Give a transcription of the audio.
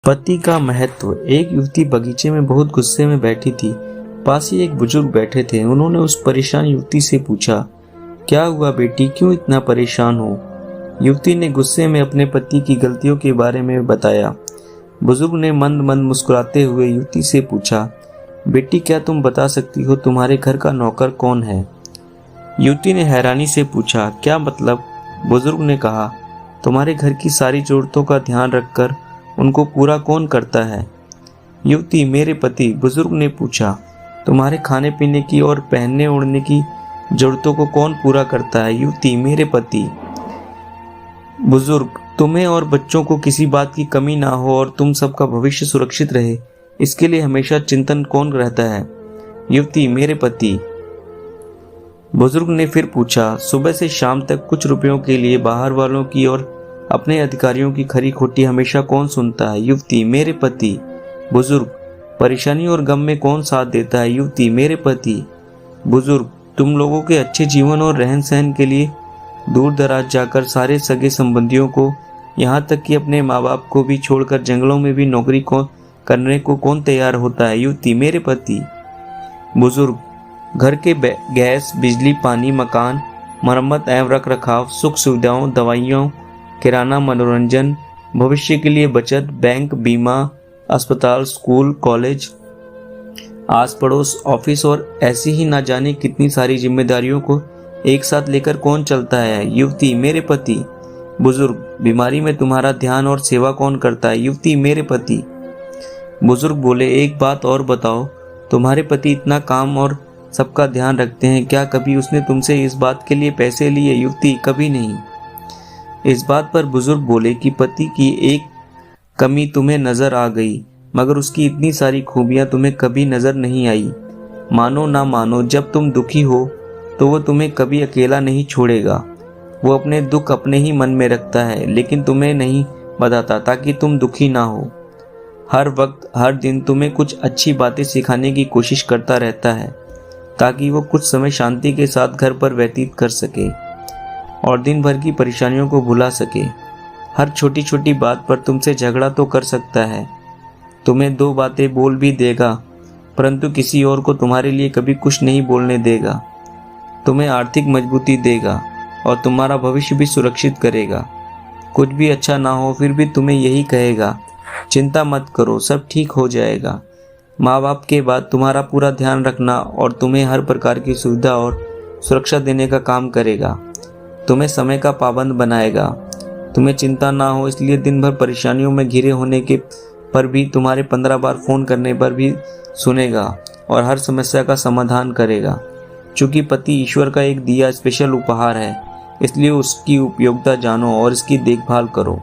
पति का महत्व। एक युवती बगीचे में बहुत गुस्से में बैठी थी। पास ही एक बुजुर्ग बैठे थे। उन्होंने उस परेशान युवती से पूछा, क्या हुआ बेटी, क्यों इतना परेशान हो? युवती ने गुस्से में अपने पति की गलतियों के बारे में बताया। बुजुर्ग ने मंद मंद मुस्कुराते हुए युवती से पूछा, बेटी क्या तुम बता सकती हो तुम्हारे घर का नौकर कौन है? युवती ने हैरानी से पूछा, क्या मतलब? बुजुर्ग ने कहा, तुम्हारे घर की सारी जरूरतों का ध्यान रखकर उनको पूरा कौन करता है? युवती, मेरे पति। बुजुर्ग ने पूछा, तुम्हारे खाने पीने की और पहनने ओढ़ने की जरूरतों को कौन पूरा करता है? युवती, मेरे पति। बुजुर्ग, तुम्हें और बच्चों को किसी बात की कमी ना हो और तुम सबका भविष्य सुरक्षित रहे, इसके लिए हमेशा चिंतन कौन रहता है? युवती, मेरे पति। बुजुर्ग ने फिर पूछा, सुबह से शाम तक कुछ रुपयों के लिए बाहर वालों की और अपने अधिकारियों की खरी खोटी हमेशा कौन सुनता है? युवती, मेरे पति। बुजुर्ग, परेशानी और गम में कौन साथ देता है? युवती, मेरे पति। बुजुर्ग, तुम लोगों के अच्छे जीवन और रहन सहन के लिए दूर दराज जाकर सारे सगे संबंधियों को, यहाँ तक कि अपने माँ बाप को भी छोड़कर जंगलों में भी नौकरी करने को कौन तैयार होता है? युवती, मेरे पति। बुजुर्ग, घर के गैस, बिजली, पानी, मकान, मरम्मत एवं रख रखाव, सुख सुविधाओं, दवाइयों, किराना, मनोरंजन, भविष्य के लिए बचत, बैंक, बीमा, अस्पताल, स्कूल, कॉलेज, आस पड़ोस, ऑफिस और ऐसी ही ना जाने कितनी सारी जिम्मेदारियों को एक साथ लेकर कौन चलता है? युवती, मेरे पति। बुजुर्ग, बीमारी में तुम्हारा ध्यान और सेवा कौन करता है? युवती, मेरे पति। बुजुर्ग बोले, एक बात और बताओ, तुम्हारे पति इतना काम और सबका ध्यान रखते हैं, क्या कभी उसने तुमसे इस बात के लिए पैसे लिए? युवती, कभी नहीं। इस बात पर बुजुर्ग बोले कि पति की एक कमी तुम्हें नजर आ गई, मगर उसकी इतनी सारी खूबियां तुम्हें कभी नजर नहीं आई। मानो ना मानो, जब तुम दुखी हो तो वो तुम्हें कभी अकेला नहीं छोड़ेगा। वो अपने दुख अपने ही मन में रखता है, लेकिन तुम्हें नहीं बताता ताकि तुम दुखी ना हो। हर वक्त हर दिन तुम्हें कुछ अच्छी बातें सिखाने की कोशिश करता रहता है, ताकि वो कुछ समय शांति के साथ घर पर व्यतीत कर सके और दिन भर की परेशानियों को भुला सके। हर छोटी छोटी बात पर तुमसे झगड़ा तो कर सकता है, तुम्हें दो बातें बोल भी देगा, परंतु किसी और को तुम्हारे लिए कभी कुछ नहीं बोलने देगा। तुम्हें आर्थिक मजबूती देगा और तुम्हारा भविष्य भी सुरक्षित करेगा। कुछ भी अच्छा ना हो फिर भी तुम्हें यही कहेगा, चिंता मत करो, सब ठीक हो जाएगा। माँ बाप के बाद तुम्हारा पूरा ध्यान रखना और तुम्हें हर प्रकार की सुविधा और सुरक्षा देने का काम करेगा। तुम्हें समय का पाबंद बनाएगा। तुम्हें चिंता ना हो इसलिए दिन भर परेशानियों में घिरे होने के पर भी तुम्हारे 15 बार फोन करने पर भी सुनेगा और हर समस्या का समाधान करेगा। चूंकि पति ईश्वर का एक दिया स्पेशल उपहार है, इसलिए उसकी उपयोगिता जानो और इसकी देखभाल करो।